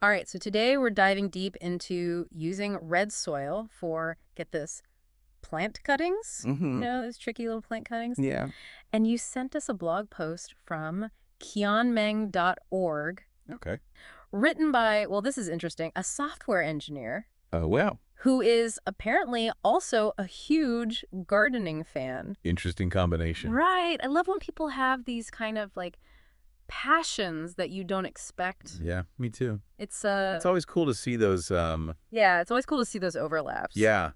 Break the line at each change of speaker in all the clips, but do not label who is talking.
All right, so today we're diving deep into using red soil for, get this, plant cuttings.
Mm-hmm.
Those tricky little plant cuttings.
Yeah.
And you sent us a blog post from kionmeng.org,
Okay.
written by, well, this is interesting, a software engineer
Oh, wow.
who is apparently also a huge gardening fan.
Interesting combination.
Right. I love when people have these kind of like passions that you don't expect.
Yeah, me too.
It's
It's always cool to see those,
yeah, it's always cool to see those overlaps.
yeah.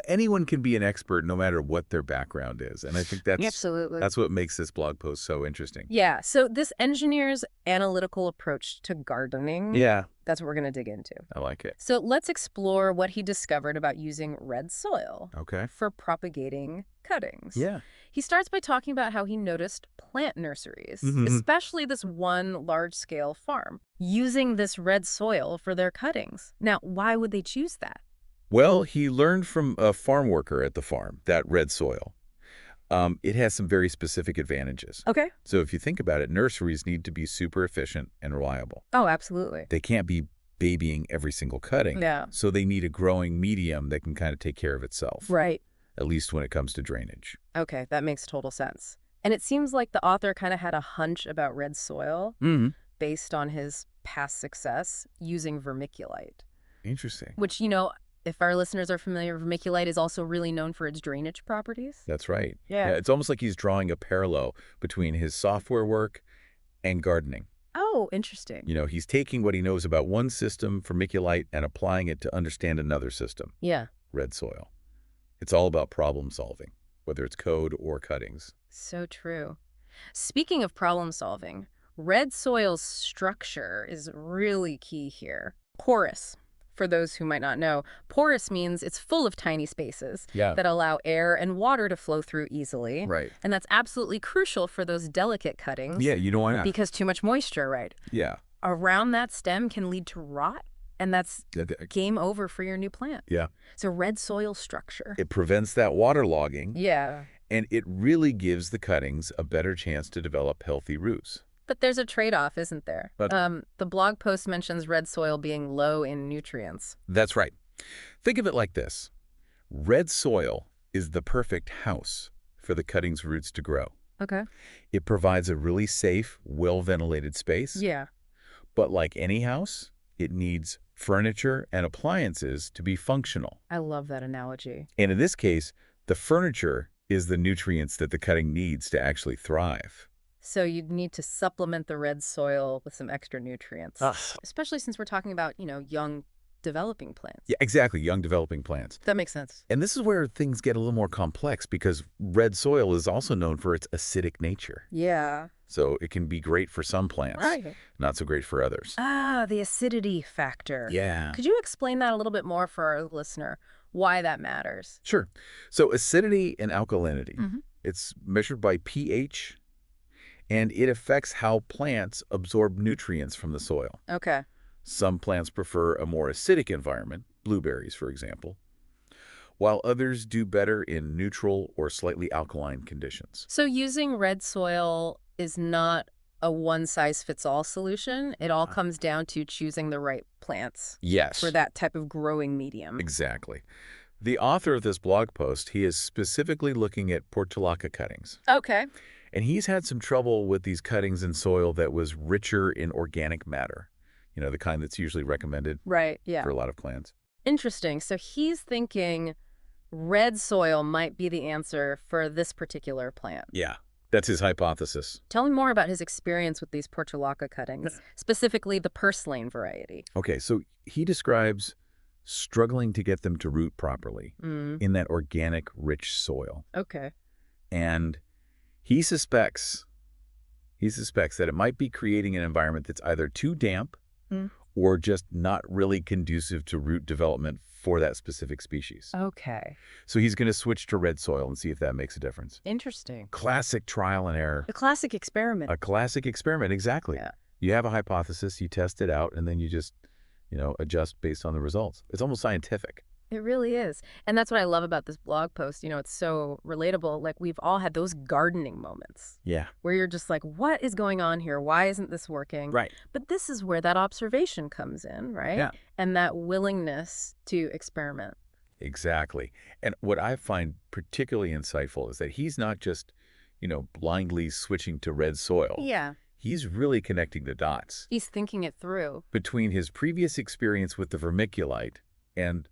Anyone can be an expert no matter what their background is. And I think
Absolutely.
that's what makes this blog post so interesting.
Yeah, so this engineer's analytical approach to gardening,
Yeah,
that's what we're going to dig into.
I like it.
So let's explore what he discovered about using red soil
Okay.
for propagating cuttings.
Yeah.
He starts by talking about how he noticed plant nurseries,
Mhm.
especially this one large-scale farm, using this red soil for their cuttings. Now, why would they choose that?
Well, he learned from a farm worker at the farm, that red soil. It has some very specific advantages.
Okay.
So if you think about it, nurseries need to be super efficient and reliable.
Oh, absolutely.
They can't be babying every single cutting.
Yeah.
So they need a growing medium that can kind of take care of itself,
Right.
at least when it comes to drainage.
Okay, that makes total sense. And it seems like the author kind of had a hunch about red soil
Mm-hmm.
based on his past success using vermiculite,
Interesting.
which, if our listeners are familiar, vermiculite is also really known for its drainage properties.
That's right.
Yeah.
It's almost like he's drawing a parallel between his software work and gardening.
Oh, interesting.
He's taking what he knows about one system, vermiculite, and applying it to understand another system,
Yeah,
red soil. It's all about problem solving, whether it's code or cuttings.
so true. Speaking of problem solving, red soil's structure is really key here. Porous. For those who might not know, porous means it's full of tiny spaces
Yeah.
that allow air and water to flow through easily.
Right.
And that's absolutely crucial for those delicate cuttings.
Yeah, why not?
Because too much moisture, right,
Yeah.
around that stem can lead to rot, and that's game over for your new plant.
Yeah.
So red soil structure.
It prevents that waterlogging,
Yeah.
and it really gives the cuttings a better chance to develop healthy roots.
But there's a trade-off, isn't there?
But-
The blog post mentions red soil being low in nutrients.
That's right. Think of it like this. Red soil is the perfect house for the cutting's roots to grow.
Okay.
It provides a really safe, well-ventilated space.
Yeah.
But like any house, it needs furniture and appliances to be functional.
I love that analogy.
And in this case, the furniture is the nutrients that the cutting needs to actually thrive.
So you'd need to supplement the red soil with some extra nutrients, especially since we're talking about, young developing plants.
Yeah, exactly, young developing plants.
That makes sense.
And this is where things get a little more complex because red soil is also known for its acidic nature.
Yeah.
So it can be great for some plants,
Right.
not so great for others.
Ah, the acidity factor.
Yeah.
Could you explain that a little bit more for our listener, why that matters?
Sure. So acidity and alkalinity,
Mm-hmm.
it's measured by pH, and it affects how plants absorb nutrients from the soil.
Okay.
Some plants prefer a more acidic environment, blueberries, for example, while others do better in neutral or slightly alkaline conditions.
So using red soil is not a one-size-fits-all solution. It all comes down to choosing the right plants
Yes.
for that type of growing medium.
Exactly. The author of this blog post, he is specifically looking at Portulaca cuttings.
Okay.
And he's had some trouble with these cuttings in soil that was richer in organic matter. The kind that's usually recommended
Right, yeah.
for a lot of plants.
Interesting. So he's thinking red soil might be the answer for this particular plant.
Yeah, that's his hypothesis.
Tell me more about his experience with these Portulaca cuttings, specifically the purslane variety.
Okay, so he describes struggling to get them to root properly in that organic, rich soil.
Okay.
And he suspects that it might be creating an environment that's either too damp or just not really conducive to root development for that specific species.
Okay.
So he's going to switch to red soil and see if that makes a difference.
Interesting.
Classic trial and error.
A classic experiment.
A classic experiment, exactly.
Yeah.
You have a hypothesis, you test it out, and then you just, adjust based on the results. It's almost scientific.
It really is. And that's what I love about this blog post. It's so relatable. Like, we've all had those gardening moments
Yeah.
where you're just like, what is going on here? Why isn't this working?
Right.
But this is where that observation comes in, right?
Yeah.
And that willingness to experiment.
Exactly. And what I find particularly insightful is that he's not just, blindly switching to red soil.
Yeah.
He's really connecting the dots
He's thinking it through.
between his previous experience with the vermiculite and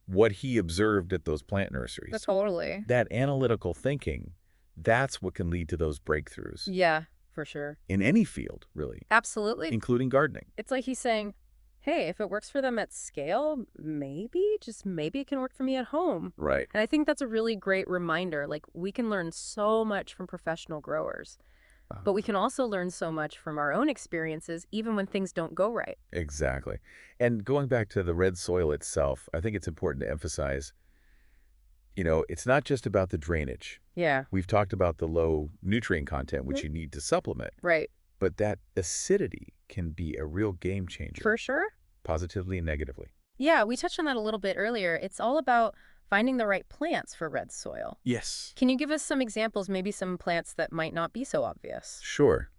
what he observed at those plant nurseries.
Totally.
That analytical thinking, that's what can lead to those breakthroughs
Yeah, for sure.
in any field, really,
Absolutely.
including gardening.
It's like he's saying, hey, if it works for them at scale, just maybe it can work for me at home.
Right.
And I think that's a really great reminder. Like, we can learn so much from professional growers, but we can also learn so much from our own experiences, even when things don't go right.
Exactly. And going back to the red soil itself, I think it's important to emphasize, it's not just about the drainage.
Yeah.
We've talked about the low nutrient content, which you need to supplement.
Right.
But that acidity can be a real game changer,
For sure.
positively and negatively.
Yeah, we touched on that a little bit earlier. It's all about finding the right plants for red soil.
Yes.
Can you give us some examples, maybe some plants that might not be so obvious?
Sure.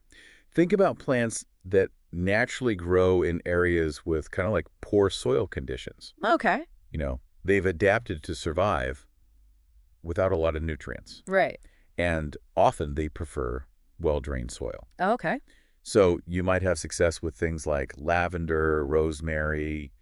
Think about plants that naturally grow in areas with kind of like poor soil conditions.
Okay.
They've adapted to survive without a lot of nutrients.
Right.
And often they prefer well-drained soil.
Okay.
So you might have success with things like lavender, rosemary,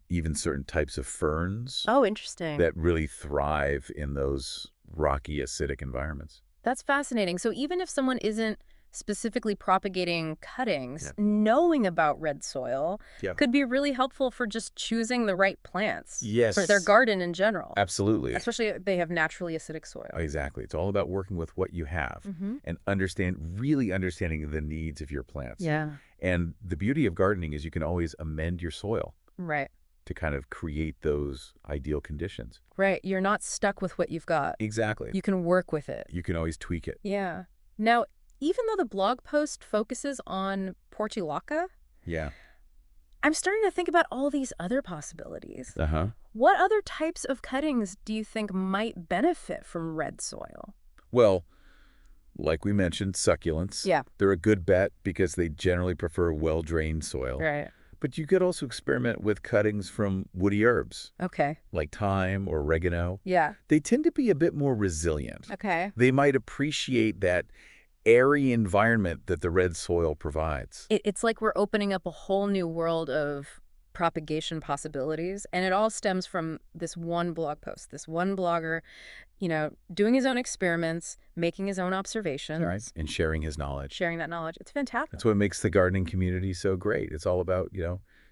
even certain types of ferns
Oh, interesting.
that really thrive in those rocky, acidic environments.
That's fascinating. So even if someone isn't specifically propagating cuttings,
Yeah.
knowing about red soil
Yeah.
could be really helpful for just choosing the right plants
Yes.
for their garden in general,
Absolutely.
especially if they have naturally acidic soil.
Exactly. It's all about working with what you have
Mm-hmm.
and really understanding the needs of your plants.
Yeah.
And the beauty of gardening is you can always amend your soil
Right.
to kind of create those ideal conditions.
Right. You're not stuck with what you've got.
Exactly.
You can work with it.
You can always tweak it.
Yeah. Now, even though the blog post focuses on Portulaca,
Yeah.
I'm starting to think about all these other possibilities.
Uh-huh.
What other types of cuttings do you think might benefit from red soil?
Well, like we mentioned, succulents.
Yeah.
They're a good bet because they generally prefer well-drained soil.
Right.
But you could also experiment with cuttings from woody herbs,
Okay.
like thyme or oregano.
Yeah.
They tend to be a bit more resilient.
Okay.
They might appreciate that airy environment that the red soil provides.
It's like we're opening up a whole new world of propagation possibilities, and it all stems from this one blog post, this one blogger, doing his own experiments, making his own observations,
Right. And sharing his knowledge.
sharing that knowledge. It's fantastic.
That's what makes the gardening community so great. It's all about,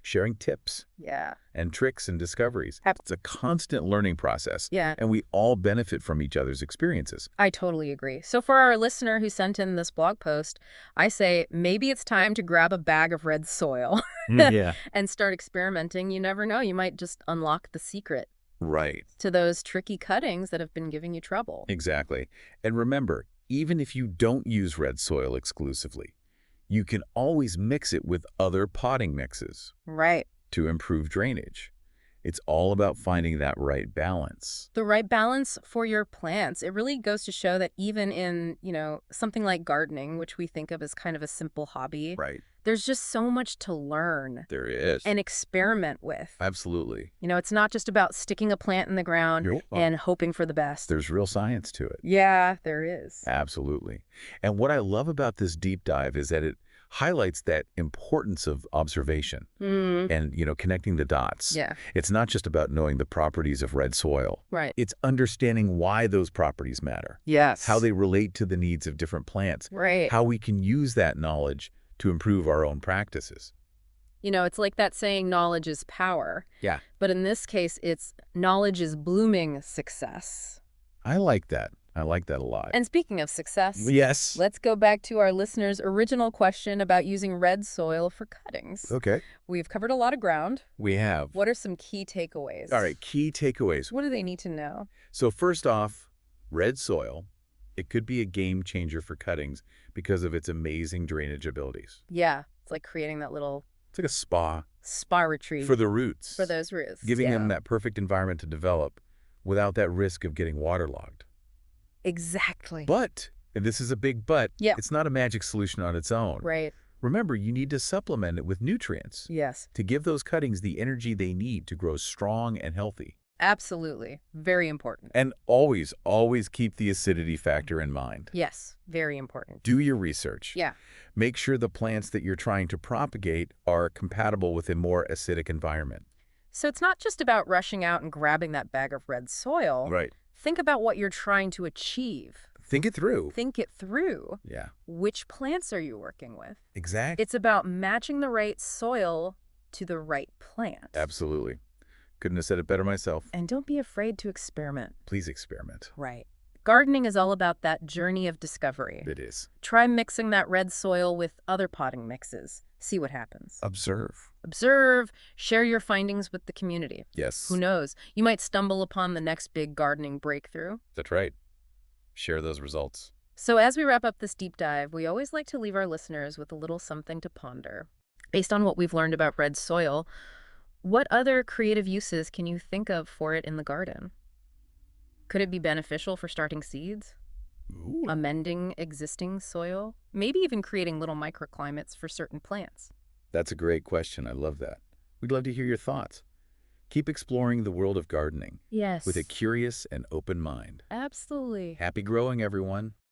sharing tips
Yeah.
and tricks and discoveries. It's a constant learning process.
Yeah.
And we all benefit from each other's experiences.
I totally agree. So for our listener who sent in this blog post, I say maybe it's time to grab a bag of red soil
Yeah.
and start experimenting. You never know. You might just unlock the secret
Right.
to those tricky cuttings that have been giving you trouble.
Exactly. And remember, even if you don't use red soil exclusively, you can always mix it with other potting mixes
Right.
to improve drainage. It's all about finding that right balance.
The right balance for your plants. It really goes to show that even in, something like gardening, which we think of as kind of a simple hobby,
Right.
there's just so much to learn
There is.
and experiment with.
Absolutely.
It's not just about sticking a plant in the ground
Nope.
and hoping for the best.
There's real science to it.
Yeah, there is.
Absolutely. And what I love about this deep dive is that it highlights that importance of observation and, connecting the dots.
Yeah.
It's not just about knowing the properties of red soil.
Right.
It's understanding why those properties matter,
Yes.
how they relate to the needs of different plants,
Right.
how we can use that knowledge to improve our own practices.
It's like that saying, knowledge is power.
Yeah.
But in this case, it's knowledge is blooming success.
I like that. I like that a lot.
And speaking of success,
Yes.
let's go back to our listener's original question about using red soil for cuttings.
Okay.
We've covered a lot of ground.
We have.
What are some key takeaways?
All right, key takeaways.
What do they need to know?
So first off, red soil, it could be a game changer for cuttings because of its amazing drainage abilities.
Yeah, it's like creating that little
It's like a spa
Spa retreat
for the roots,
for those roots.
giving
Yeah.
them that perfect environment to develop without that risk of getting waterlogged.
Exactly.
But, and this is a big but,
Yeah.
it's not a magic solution on its own.
Right.
Remember, you need to supplement it with nutrients
Yes.
to give those cuttings the energy they need to grow strong and healthy.
Absolutely. Very important.
And always, always keep the acidity factor in mind.
Yes. Very important.
Do your research.
Yeah.
Make sure the plants that you're trying to propagate are compatible with a more acidic environment.
So it's not just about rushing out and grabbing that bag of red soil.
Right.
Think about what you're trying to achieve.
Think it through.
Think it through.
Yeah,
Which plants are you working with?
exactly.
It's about matching the right soil to the right plant.
Absolutely. Couldn't have said it better myself.
And don't be afraid to experiment.
Please experiment.
Right. Gardening is all about that journey of discovery.
It is.
Try mixing that red soil with other potting mixes. See what happens.
Observe.
Observe, share your findings with the community.
Yes.
Who knows? You might stumble upon the next big gardening breakthrough.
That's right. Share those results.
So as we wrap up this deep dive, we always like to leave our listeners with a little something to ponder. Based on what we've learned about red soil, what other creative uses can you think of for it in the garden? Could it be beneficial for starting seeds?
Ooh.
Amending existing soil? Maybe even creating little microclimates for certain plants?
That's a great question. I love that. We'd love to hear your thoughts. Keep exploring the world of gardening
Yes.
with a curious and open mind.
Absolutely.
Happy growing, everyone.